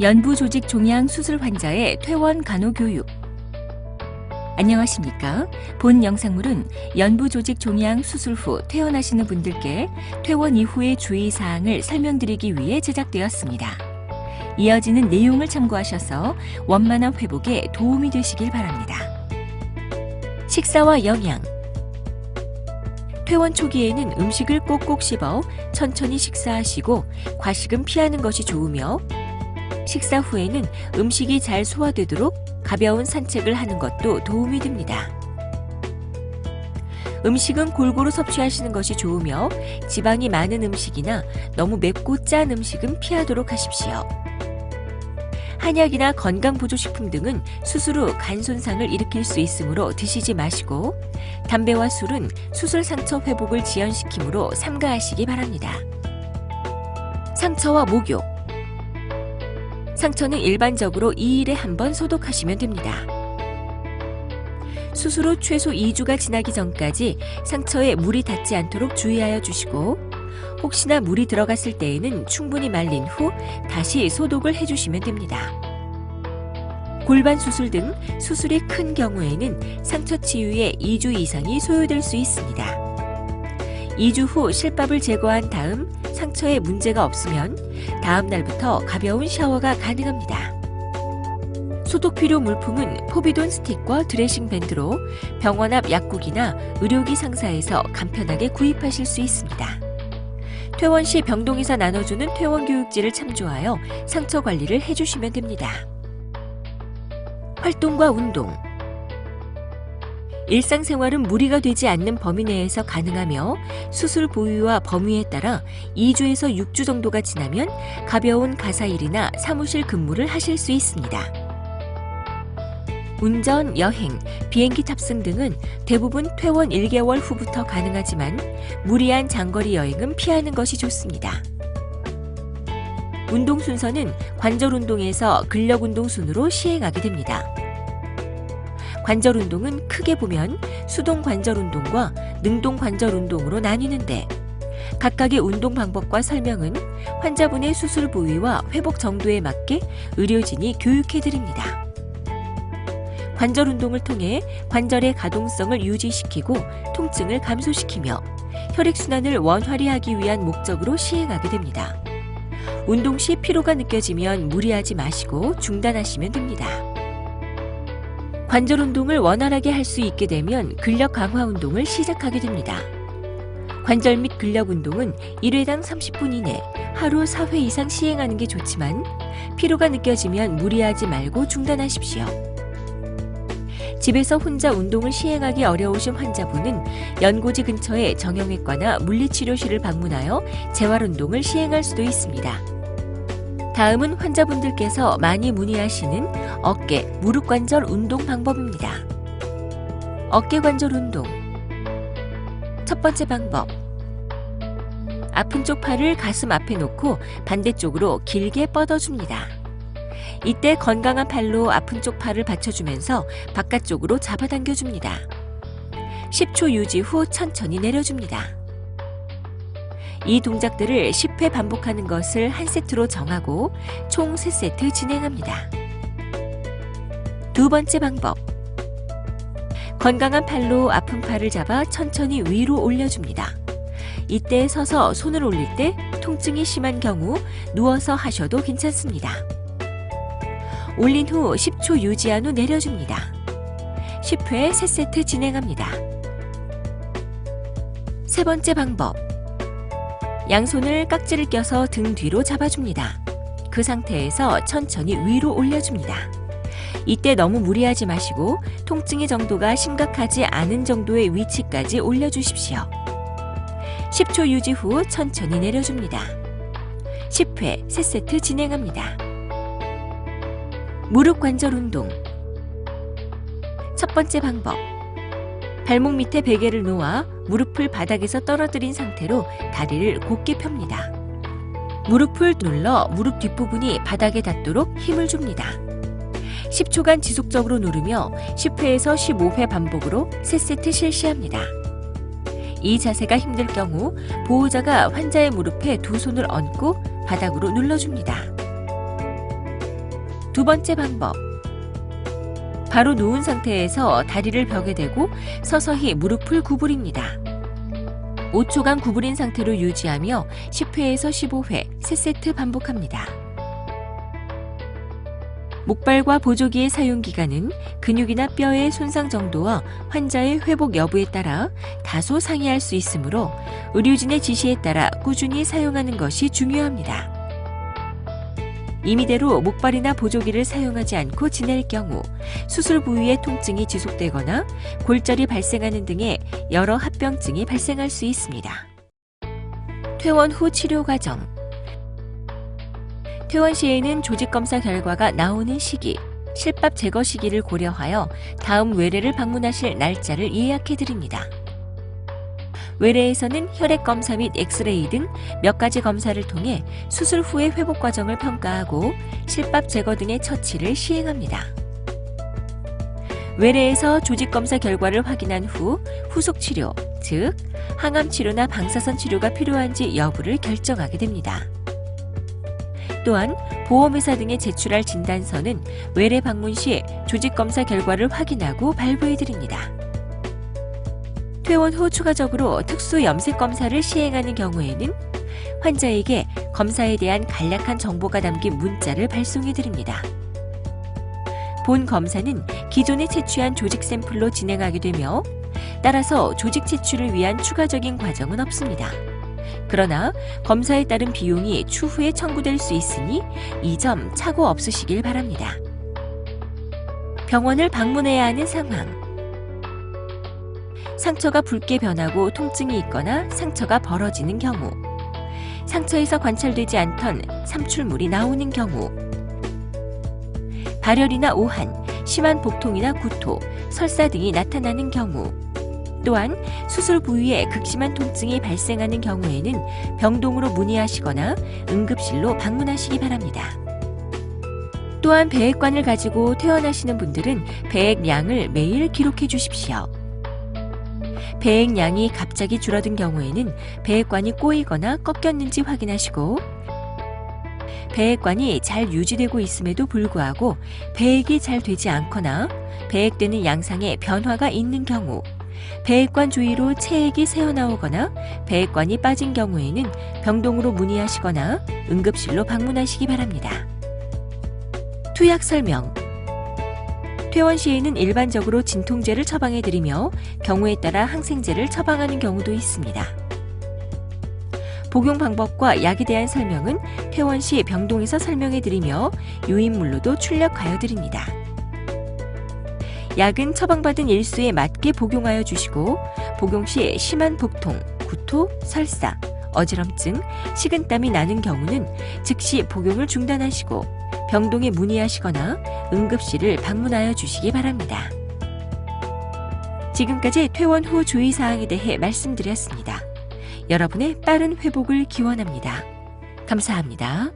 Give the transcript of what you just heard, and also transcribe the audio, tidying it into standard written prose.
연부조직 종양 수술 환자의 퇴원 간호 교육. 안녕하십니까? 본 영상물은 연부조직 종양 수술 후 퇴원하시는 분들께 퇴원 이후의 주의사항을 설명드리기 위해 제작되었습니다. 이어지는 내용을 참고하셔서 원만한 회복에 도움이 되시길 바랍니다. 식사와 영양. 퇴원 초기에는 음식을 꼭꼭 씹어 천천히 식사하시고 과식은 피하는 것이 좋으며, 식사 후에는 음식이 잘 소화되도록 가벼운 산책을 하는 것도 도움이 됩니다. 음식은 골고루 섭취하시는 것이 좋으며 지방이 많은 음식이나 너무 맵고 짠 음식은 피하도록 하십시오. 한약이나 건강보조식품 등은 수술 후 간 손상을 일으킬 수 있으므로 드시지 마시고, 담배와 술은 수술 상처 회복을 지연시키므로 삼가하시기 바랍니다. 상처와 목욕. 상처는 일반적으로 2일에 한 번 소독하시면 됩니다. 수술 후 최소 2주가 지나기 전까지 상처에 물이 닿지 않도록 주의하여 주시고, 혹시나 물이 들어갔을 때에는 충분히 말린 후 다시 소독을 해주시면 됩니다. 골반 수술 등 수술이 큰 경우에는 상처 치유에 2주 이상이 소요될 수 있습니다. 2주 후 실밥을 제거한 다음 상처에 문제가 없으면 다음 날부터 가벼운 샤워가 가능합니다. 소독 필요 물품은 포비돈 스틱과 드레싱 밴드로 병원 앞 약국이나 의료기 상사에서 간편하게 구입하실 수 있습니다. 퇴원 시 병동에서 나눠주는 퇴원 교육지를 참조하여 상처 관리를 해주시면 됩니다. 활동과 운동. 일상생활은 무리가 되지 않는 범위 내에서 가능하며 수술 부위와 범위에 따라 2주에서 6주 정도가 지나면 가벼운 가사일이나 사무실 근무를 하실 수 있습니다. 운전, 여행, 비행기 탑승 등은 대부분 퇴원 1개월 후부터 가능하지만 무리한 장거리 여행은 피하는 것이 좋습니다. 운동 순서는 관절 운동에서 근력 운동 순으로 시행하게 됩니다. 관절 운동은 크게 보면 수동 관절 운동과 능동 관절 운동으로 나뉘는데, 각각의 운동 방법과 설명은 환자분의 수술 부위와 회복 정도에 맞게 의료진이 교육해 드립니다. 관절 운동을 통해 관절의 가동성을 유지시키고 통증을 감소시키며 혈액순환을 원활히 하기 위한 목적으로 시행하게 됩니다. 운동 시 피로가 느껴지면 무리하지 마시고 중단하시면 됩니다. 관절 운동을 원활하게 할 수 있게 되면 근력 강화 운동을 시작하게 됩니다. 관절 및 근력 운동은 1회당 30분 이내 하루 4회 이상 시행하는 게 좋지만, 피로가 느껴지면 무리하지 말고 중단하십시오. 집에서 혼자 운동을 시행하기 어려우신 환자분은 연고지 근처의 정형외과나 물리치료실을 방문하여 재활운동을 시행할 수도 있습니다. 다음은 환자분들께서 많이 문의하시는 어깨, 무릎 관절 운동 방법입니다. 어깨 관절 운동. 첫 번째 방법. 아픈 쪽 팔을 가슴 앞에 놓고 반대쪽으로 길게 뻗어줍니다. 이때 건강한 팔로 아픈 쪽 팔을 받쳐주면서 바깥쪽으로 잡아당겨줍니다. 10초 유지 후 천천히 내려줍니다. 이 동작들을 10회 반복하는 것을 한 세트로 정하고 총 3세트 진행합니다. 두 번째 방법. 건강한 팔로 아픈 팔을 잡아 천천히 위로 올려줍니다. 이때 서서 손을 올릴 때 통증이 심한 경우 누워서 하셔도 괜찮습니다. 올린 후 10초 유지한 후 내려줍니다. 10회 3세트 진행합니다. 세 번째 방법. 양손을 깍지를 껴서 등 뒤로 잡아줍니다. 그 상태에서 천천히 위로 올려줍니다. 이때 너무 무리하지 마시고 통증의 정도가 심각하지 않은 정도의 위치까지 올려주십시오. 10초 유지 후 천천히 내려줍니다. 10회 3세트 진행합니다. 무릎 관절 운동. 첫 번째 방법. 발목 밑에 베개를 놓아 무릎을 바닥에서 떨어뜨린 상태로 다리를 곧게 펴니다. 무릎을 눌러 무릎 뒷부분이 바닥에 닿도록 힘을 줍니다. 10초간 지속적으로 누르며 10회에서 15회 반복으로 3세트 실시합니다. 이 자세가 힘들 경우 보호자가 환자의 무릎에 두 손을 얹고 바닥으로 눌러줍니다. 두 번째 방법. 바로 누운 상태에서 다리를 벽에 대고 서서히 무릎을 구부립니다. 5초간 구부린 상태로 유지하며 10회에서 15회 3세트 반복합니다. 목발과 보조기의 사용 기간은 근육이나 뼈의 손상 정도와 환자의 회복 여부에 따라 다소 상이할 수 있으므로 의료진의 지시에 따라 꾸준히 사용하는 것이 중요합니다. 임의대로 목발이나 보조기를 사용하지 않고 지낼 경우 수술 부위의 통증이 지속되거나 골절이 발생하는 등의 여러 합병증이 발생할 수 있습니다. 퇴원 후 치료 과정. 퇴원 시에는 조직검사 결과가 나오는 시기, 실밥 제거 시기를 고려하여 다음 외래를 방문하실 날짜를 예약해 드립니다. 외래에서는 혈액검사 및 엑스레이 등 몇 가지 검사를 통해 수술 후의 회복 과정을 평가하고 실밥 제거 등의 처치를 시행합니다. 외래에서 조직검사 결과를 확인한 후 후속 치료, 즉 항암 치료나 방사선 치료가 필요한지 여부를 결정하게 됩니다. 또한 보험회사 등에 제출할 진단서는 외래 방문 시 조직검사 결과를 확인하고 발부해 드립니다. 퇴원 후 추가적으로 특수 염색 검사를 시행하는 경우에는 환자에게 검사에 대한 간략한 정보가 담긴 문자를 발송해 드립니다. 본 검사는 기존에 채취한 조직 샘플로 진행하게 되며 따라서 조직 채취를 위한 추가적인 과정은 없습니다. 그러나 검사에 따른 비용이 추후에 청구될 수 있으니 이 점 착오 없으시길 바랍니다. 병원을 방문해야 하는 상황. 상처가 붉게 변하고 통증이 있거나 상처가 벌어지는 경우, 상처에서 관찰되지 않던 삼출물이 나오는 경우, 발열이나 오한, 심한 복통이나 구토, 설사 등이 나타나는 경우, 또한 수술 부위에 극심한 통증이 발생하는 경우에는 병동으로 문의하시거나 응급실로 방문하시기 바랍니다. 또한 배액관을 가지고 퇴원하시는 분들은 배액량을 매일 기록해 주십시오. 배액량이 갑자기 줄어든 경우에는 배액관이 꼬이거나 꺾였는지 확인하시고, 배액관이 잘 유지되고 있음에도 불구하고 배액이 잘 되지 않거나 배액되는 양상에 변화가 있는 경우, 배액관 주위로 체액이 새어나오거나 배액관이 빠진 경우에는 병동으로 문의하시거나 응급실로 방문하시기 바랍니다. 투약 설명. 퇴원 시에는 일반적으로 진통제를 처방해드리며 경우에 따라 항생제를 처방하는 경우도 있습니다. 복용 방법과 약에 대한 설명은 퇴원 시 병동에서 설명해드리며 유인물로도 출력하여 드립니다. 약은 처방받은 일수에 맞게 복용하여 주시고 복용 시 심한 복통, 구토, 설사, 어지럼증, 식은땀이 나는 경우는 즉시 복용을 중단하시고 병동에 문의하시거나 응급실을 방문하여 주시기 바랍니다. 지금까지 퇴원 후 주의사항에 대해 말씀드렸습니다. 여러분의 빠른 회복을 기원합니다. 감사합니다.